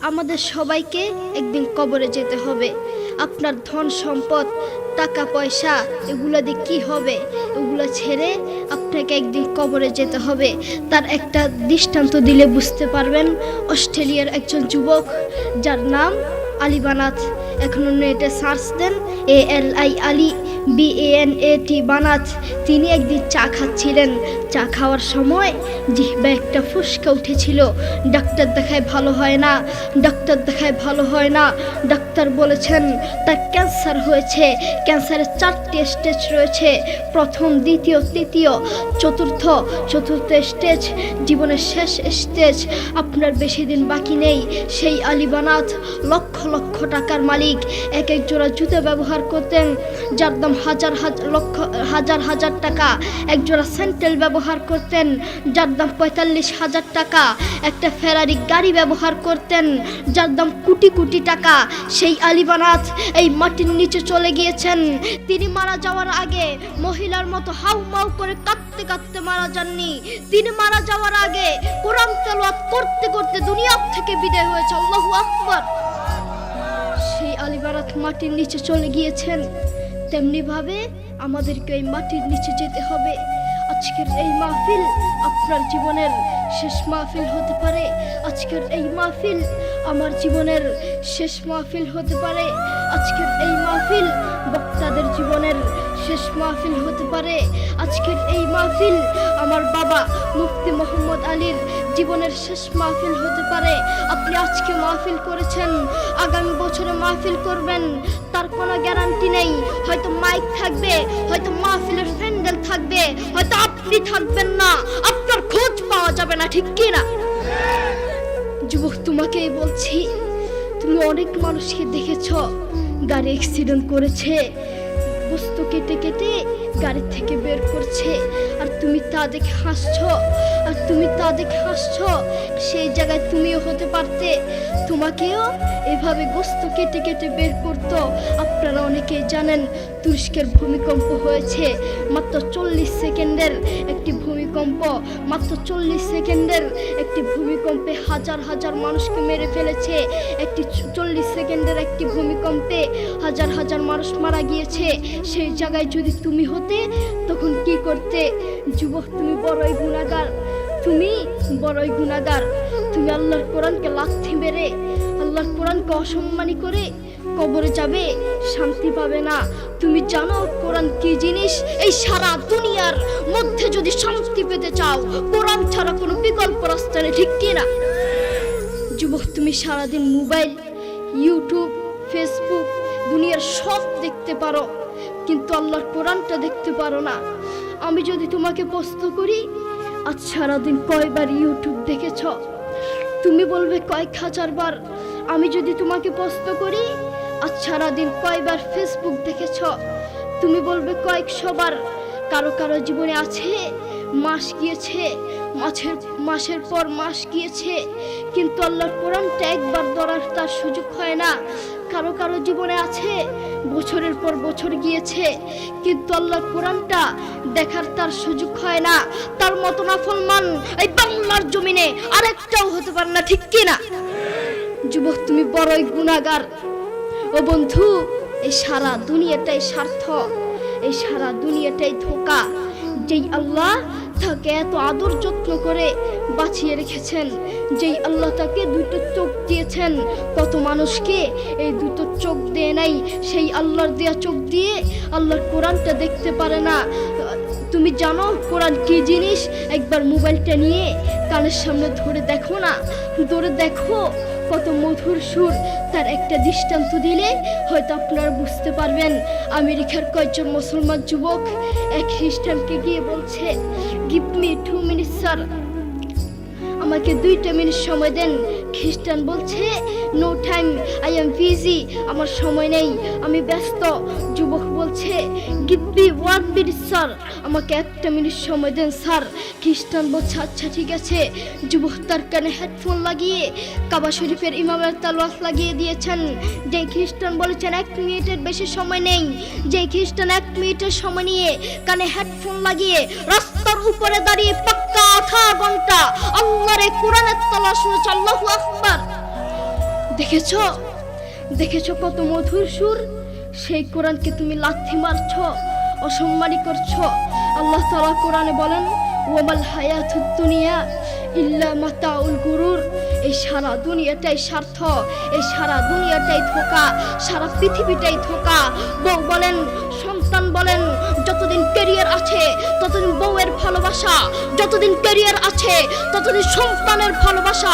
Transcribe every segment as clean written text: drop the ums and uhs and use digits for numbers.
আমাদের সবাইকে একদিন কবরে যেতে হবে। আপনার ধন সম্পদ টাকা পয়সা এগুলো দিয়ে কী হবে? এগুলো ছেড়ে আপনাকে একদিন কবরে যেতে হবে। তার একটা দৃষ্টান্ত দিলে বুঝতে পারবেন। অস্ট্রেলিয়ার একজন যুবক যার নাম আলী বানাত, এখনও নেটে সার্চ দেন ALI আলী BANAT বানাত। তিনি একদিন চা খাচ্ছিলেন। চা খাওয়ার সময় জিহ্বা একটা ফুসকা উঠেছিল। ডাক্তার দেখায় ভালো হয় না, ডাক্তার দেখায় ভালো হয় না। ডাক্তার বলেছেন তার ক্যান্সার হয়েছে। ক্যান্সারের 4টি স্টেজ রয়েছে, প্রথম, দ্বিতীয়, তৃতীয়, চতুর্থ স্টেজ, জীবনের শেষ স্টেজ। আপনার বেশি দিন বাকি নেই। সেই আলী বানাত লক্ষ লক্ষ টাকার মালিক। এক এক জোড়া জুতো ব্যবহার করতেন যার দাম হাজার টাকা। এক জোড়া স্যান্ডেল ব্যবহার করতেন যার দাম 45,000 টাকা। একটা ফেরারি গাড়ি ব্যবহার করতেন যার দাম কোটি কোটি টাকা। সেই আলী বানাত এই মাটির নিচে চলে গিয়েছেন। তিনি মারা যাওয়ার আগে মহিলার মতো হাউমাউ করে কাঁদতে কাঁদতে মারা যাননি। তিনি মারা যাওয়ার আগে কোরআন তেলাওয়াত করতে করতে দুনিয়া থেকে বিদায় হয়েছে। আল্লাহু আকবার। সেই আলী বানাত মাটির নিচে চলে গিয়েছেন। তেমনিভাবে আমাদেরকে এই মাটির নিচে যেতে হবে। আজকের এই মাহফিল আপনার জীবনের শেষ মাহফিল হতে পারে। আজকের এই মাহফিল আমার জীবনের শেষ মাহফিল হতে পারে। আজকের এই মাহফিল বক্তাদের জীবনের শেষ মাহফিল হতে পারে। আজকের এই মাহফিল আমার বাবা মুফতি মোহাম্মদ আলীর জীবনের শেষ মাহফিল হতে পারে। আপনি আজকে মাহফিল করেছেন, আগামী বছরে মাহফিল করবেন তার কোনো গ্যারান্টি নেই। হয়তো মাইক থাকবে, হয়তো মাহফিলের প্যান্ডেল থাকবে, হয়তো আপনি থাকবেন না, আপনার খোঁজ পাওয়া যাবে না, ঠিক কি না? যুবক, তোমাকেই বলছি, তুমি অনেক মানুষকে দেখেছ গাড়ি অ্যাক্সিডেন্ট করেছে, বস্তু কেটে কেটে গাড়ি থেকে বের করছে, আর তুমি তা দেখে হাসছো। সেই জায়গায় তুমিও হতে পারতে, তোমাকেও এভাবে গোস্ত কেটে কেটে বের করতো। আপনারা অনেকেই জানেন তুরস্কের ভূমিকম্প হয়েছে, মাত্র 40 সেকেন্ডের একটি ভূমিকম্প। মাত্র 40 সেকেন্ডের একটি ভূমিকম্পে হাজার হাজার মানুষকে মেরে ফেলেছে। 40 সেকেন্ডের একটি ভূমিকম্পে হাজার হাজার মানুষ মারা গিয়েছে। সেই জায়গায় যদি তুমি হতে তখন কি করতে? যুবক, তুমি বড়ই গুনাহগার, তুমি আল্লাহর কোরআনকে লাথি মেরে, আল্লাহর কোরআনকে অসম্মানী করে কবরে যাবে, শান্তি পাবে না। তুমি জানো কোরআন কি জিনিস? এই সারা দুনিয়ার মধ্যে যদি শান্তি পেতে চাও, কোরআন ছাড়া কোনো বিকল্প রাস্তা নেই, ঠিক কি না? যুবক, তুমি সারাদিন মোবাইল, ইউটিউব, ফেসবুক, দুনিয়ার সব দেখতে পারো, কিন্তু আল্লাহর কোরআনটা দেখতে পারো না। আমি যদি তোমাকে প্রশ্ন করি, আজ সারাদিন কয়বার ইউটিউব দেখেছ? তুমি বলবে কয়েক হাজার বার। আমি যদি তোমাকে প্রশ্ন করি, আজ সারাদিন কয়বার ফেসবুক দেখেছ? তুমি বলবে কয়েকশোবার। কারো কারো জীবনে আছে মাস গিয়েছে, মাসের পর মাস গিয়েছে, কিন্তু আল্লাহর কোরআনটা একবার ধরার তার সুযোগ হয় না। কারো কারো জীবনে আছে বছরের পর বছর গিয়েছে, কিন্তু আল্লাহর কোরআনটা দেখার তার সুযোগ হয় না। তার মতো নাফরমান এই বাংলার জমিনে আরেকটাও হতে পারে না, ঠিক কি না? যুবক, তুমি বড়ই গুনাহগার। ও বন্ধু, এই সারা দুনিয়াটাই স্বার্থ, এই সারা দুনিয়াটাই ধোঁকা। যেই আল্লাহ তাকে এত আদর যত্ন করে বাঁচিয়ে রেখেছেন, যেই আল্লাহ তাকে দুটো চোখ দিয়েছেন, কত মানুষকে এই দুটো চোখ দেয় নাই। সেই আল্লাহর দেয়া চোখ দিয়ে আল্লাহর কোরআনটা দেখতে পারে না। তুমি জানো কোরআন কি জিনিস? একবার মোবাইলটা নিয়ে কানের সামনে ধরে দেখো না, ধরে দেখো কত মধুর সুর। তার একটা দৃষ্টান্ত দিলে হয়তো আপনারা বুঝতে পারবেন। আমেরিকার কয়েকজন মুসলমান যুবক এক খ্রিস্টানকে গিয়ে বলছে, গিভ মি 2 minutes স্যার, আমাকে 2টা মিনিট সময় দেন। খ্রিস্টান বলছে, no time, I am busy, আমার সময় নেই, আমি ব্যস্ত। যুবক বলছে, গিভ মি 1 minute স্যার, আমাকে 1টা মিনিট সময় দেন স্যার। খ্রিস্টান বলছে, আচ্ছা ঠিক আছে। যুবক তার কানে হেডফোন লাগিয়ে কাবা শরীফের ইমামের তালাওয়াত লাগিয়ে দিয়েছেন। যে খ্রিস্টান বলেছেন 1 মিনিটের বেশি সময় নেই, যে খ্রিস্টান 1 মিনিটের সময় নিয়ে কানে হেডফোন লাগিয়ে রাস্তার উপরে দাঁড়িয়ে পাক্কা আধা ঘন্টা আল্লাহর কোরআনের তালাওয়াত শুনেছে। আল্লাহু আকবার। দেখেছো দেখেছো কত মধুর সুর, সেই কোরআনকে তুমি লাথি মারছ, অসম্মানী করছো। আল্লাহ তাআলা কোরআনে বলেন, ওয়ামাল হায়াতুদ দুনিয়া ইল্লা মাতাউল গুরুর। এই সারা দুনিয়াটাই স্বার্থ, এই সারা দুনিয়াটাই ধোঁকা, সারা পৃথিবীটাই ধোঁকা। বউ বলেন, সন্তান বলেন, যতদিন ক্যারিয়ার আছে ততদিন বউয়ের ভালোবাসা, যতদিন ক্যারিয়ার আছে ততদিন সন্তানের ভালোবাসা,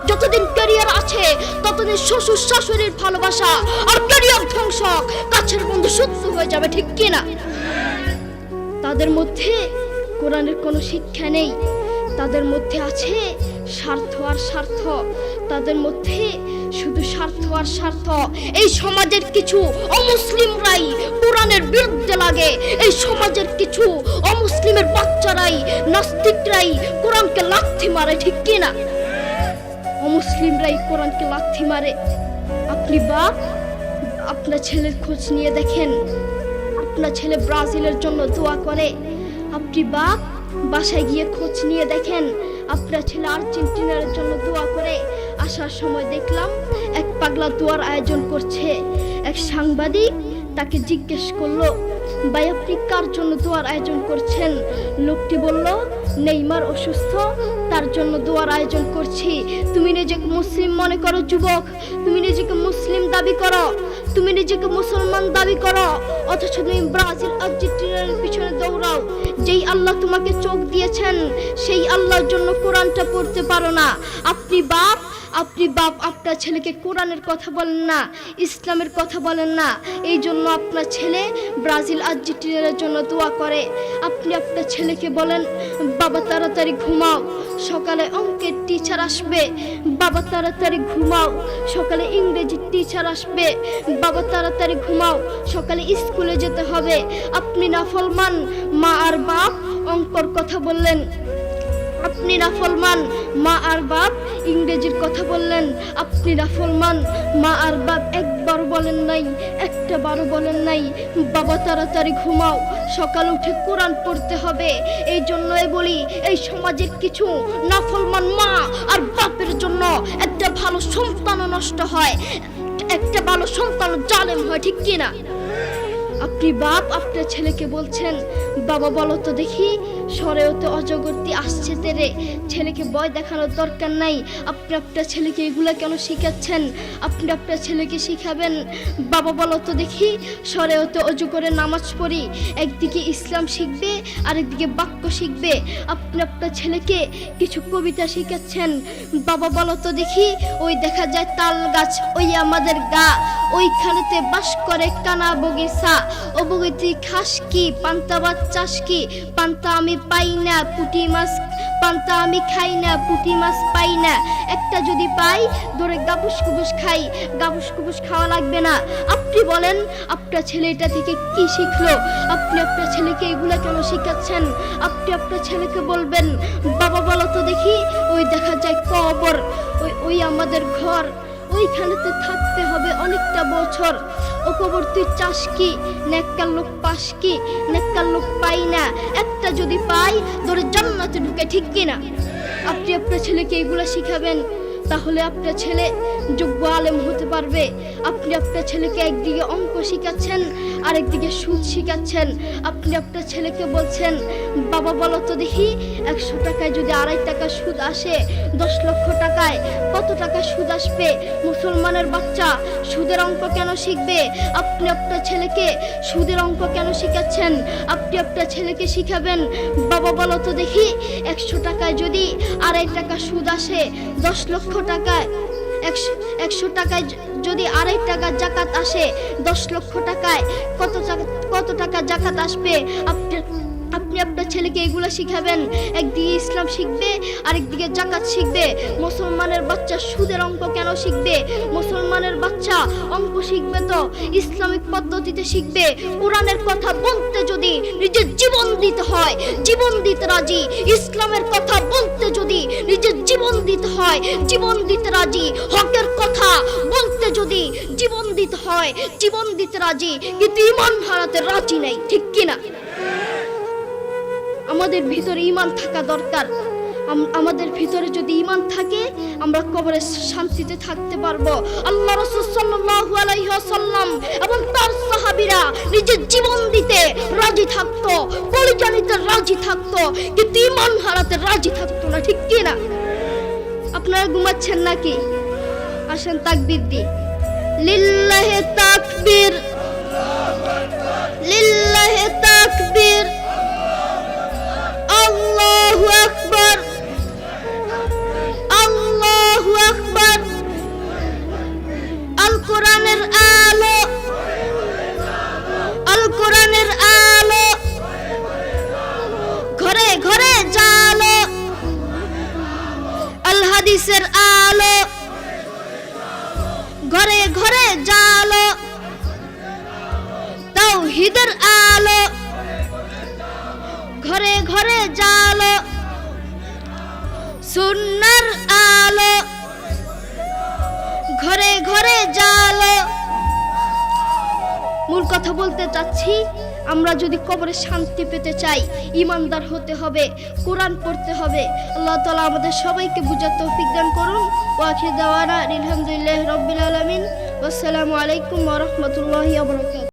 যতদিন ক্যারিয়ার আছে ততদিন শ্বশুর শাশুড়ির ভালোবাসা। আর ক্যারিয়ার ধ্বংস, কাছের বন্ধু শত্রু হয়ে যাবে, ঠিক কিনা? তাদের মধ্যে কোরআনের কোনো শিক্ষা নেই, তাদের মধ্যে আছে স্বার্থ আর স্বার্থ, তাদের মধ্যে শুধু স্বার্থ আর স্বার্থ। এই সমাজের কিছু অমুসলিমরাই কোরআনের বিরুদ্ধে লাগে, এই সমাজের কিছু অমুসলিমের বাচ্চারাই, নাস্তিকরাই কোরআনকে লাথি মারে, ঠিক কিনা? অমুসলিমরাই কোরআনকে লাথি মারে। আপনি বাপ, আপনার ছেলের খোঁজ নিয়ে দেখেন, আপনার ছেলে ব্রাজিলের জন্য দোয়া করে। আপনি বাপ, বাসায় গিয়ে খোঁজ নিয়ে দেখেন, আপনার ছেলে আর্জেন্টিনার জন্য দোয়া করে। আসার সময় দেখলাম এক পাগলা দোয়ার আয়োজন করছে। এক সাংবাদিক তাকে জিজ্ঞেস করলো, ভাই আপনি কার জন্য দোয়ার আয়োজন করছেন? লোকটি বলল, নেইমার অসুস্থ, তার জন্য দোয়ার আয়োজন করছি। তুমি নিজেকে মুসলিম মনে করো যুবক, তুমি নিজেকে মুসলিম দাবি করো, তুমি নিজেকে মুসলমান দাবি করো, অথচ তুমি ব্রাজিল আর্জেন্টিনার পিছনে দৌড়াও। যেই আল্লাহ তোমাকে চোখ দিয়েছেন সেই আল্লাহর জন্য কোরআনটা পড়তে পারো না। আপনি বাপ, আপনার ছেলেকে কোরআনের কথা বলেন না, ইসলামের কথা বলেন না, এই জন্য আপনার ছেলে ব্রাজিল আর্জেন্টিনার জন্য দোয়া করে। আপনি আপনার ছেলেকে বলেন, বাবা তাড়াতাড়ি ঘুমাও, সকালে অঙ্কের টিচার আসবে, বাবা তাড়াতাড়ি ঘুমাও, সকালে ইংরেজির টিচার আসবে, বাবা তাড়াতাড়ি ঘুমাও, সকালে স্কুলে যেতে হবে। আপনি নাফরমান মা আর বাপ অঙ্কর কথা বললেন, আপনি নাফরমান মা আর বাপ ইংরেজির কথা বললেন, আপনি নাফরমান মা আর বাপ একবার বলেন নাই, একটা বারও বলেন নাই বাবা তাড়াতাড়ি ঘুমাও, সকাল উঠে কোরআন পড়তে হবে। এই জন্যই বলি, এই সমাজের কিছু নাফরমান মা আর বাপের জন্য একটা ভালো সন্তানও নষ্ট হয়, একটা ভালো সন্তান জালেম হয়, ঠিক কিনা? আপনি বাপ, আপনার ছেলেকে বলছেন, বাবা বলো তো দেখি সরেওতে অজগরটি আসছে তেরে। ছেলেকে ভয় দেখানোর দরকার নাই, আপনি আপনার ছেলেকে এগুলা কেন শিখাচ্ছেন? আপনি আপনার ছেলেকে শিখাবেন, বাবা বলো তো দেখি সরেওতে অজগরের নামাজ পড়ি। একদিকে ইসলাম শিখবে, আরেকদিকে বাক্য শিখবে। আপনি আপনার ছেলেকে কিছু কবিতা শিখাচ্ছেন, বাবা বলো তো দেখি ওই দেখা যায় তাল গাছ, ওই আমাদের গা, ওইখানেতে বাস করে কানা বগিচা। ও বগিতি খাস কি, পান্তা ভাত চাষ কি, পান্তা আমি পাই না, পুঁটি মাছ পান্তা আমি খাই না, পুঁটি মাছ পাই না, একটা যদি পাই ধরে গাবুস কুবুস খাই, গাবুস কুবুস খাওয়া লাগবে না। আপনি বলেন আপনার ছেলে এটা থেকে কি শিখলো? আপনি আপনার ছেলেকে এগুলা কেন শিখাচ্ছেন? আপনি আপনার ছেলেকে বলবেন, বাবা বলো তো দেখি ওই দেখা যায় কবর, ওই আমাদের ঘর, ওইখানেতে থাকতে হবে অনেকটা বছর। ও কবর তুই চাস কি, নেককার লোক পাস কি, নেককার লোক পাই না, একটা যদি পাই ধরে জান্নাতে ঢুকে, ঠিক কিনা? আপনি আপনার ছেলেকে এগুলো শিখাবেন, তাহলে আপনার ছেলে যোগ্য আলেম হতে পারবে। আপনি আপনার ছেলেকে একদিকে অঙ্ক শিখাচ্ছেন, আরেকদিকে সুদ শিখাচ্ছেন। আপনি আপনার ছেলেকে বলছেন, বাবা বলো তো দেখি 100 টাকায় যদি 2.5 টাকা সুদ আসে, 10 লক্ষ টাকায় কত টাকা সুদ আসবে? মুসলমানের বাচ্চা সুদের অঙ্ক কেন শিখবে? আপনি আপনার ছেলেকে সুদের অঙ্ক কেন শিখাচ্ছেন? আপনি আপনার ছেলেকে শিখাবেন, বাবা বলো তো দেখি 100 টাকায় যদি 2.5 টাকা সুদ আসে, 10 লক্ষ টাকায় 100 টাকায় যদি 2.5 টাকা জাকাত আসে, 10 লক্ষ টাকায় কত টাকা জাকাত আসবে? আপনি আপনার ছেলেকে এগুলো শিখাবেন। একদিকে ইসলাম শিখবে, আরেকদিকে জাকাত শিখবে। মুসলমানের বাচ্চা সুদের অঙ্ক কেন শিখবে? মুসলমানের বাচ্চা অঙ্ক শিখবে তো ইসলামিক পদ্ধতিতে শিখবে। কোরআনের কথা বলতে যদি নিজের জীবন দিতে হয়, জীবন দিতে রাজি। ইসলামের কথা বলতে যদি নিজের জীবন দিতে হয়, জীবন দিতে রাজি। হকের কথা বলতে যদি জীবন দিতে হয়, জীবন দিতে রাজি, কিন্তু ঈমান হারাতে রাজি নাই, ঠিক কিনা? আমাদের ভিতরে ঈমান থাকা দরকার। আমাদের ভিতরে যদি ঈমান থাকে আমরা কবরে শান্তিতে থাকতে পারবো। আল্লাহ রাসূল সাল্লাল্লাহু আলাইহি ওয়াসাল্লাম এবং তার সাহাবীরা নিজের জীবন দিতে রাজি থাকতো, কলিজা নিতে রাজি থাকতো, কিন্তু ঈমান হারাতে রাজি থাকতো না, ঠিক কি না? আপনারা ঘুমাচ্ছেন নাকি? আসেন তাকবীর দি। লিল্লাহি তাকবীর, লিল্লাহি তাকবীর, আল্লাহু আকবার, আল্লাহু আকবার। আল কোরআনের আলো, আল কোরআনের আলো, ঘরে ঘরে জালো, আল হাদিসের আলো, ঘরে ঘরে জালো, তাওহীদের আলো, ঘরে ঘরে জালো, সুন্নাহর আলো, ঘরে ঘরে জালো। মূল কথা বলতে চাচ্ছি, আমরা যদি কবরে শান্তি পেতে চাই ঈমানদার হতে হবে, কোরআন পড়তে হবে। আল্লাহ তাআলা আমাদের সবাইকে বুঝার তৌফিক দান করুন। ওয়া আখিরু দাওয়ানা আলহামদুলিল্লাহি রাব্বিল আলামিন। আসসালামু আলাইকুম ওয়া রাহমাতুল্লাহি ওয়া বারাকাতুহু।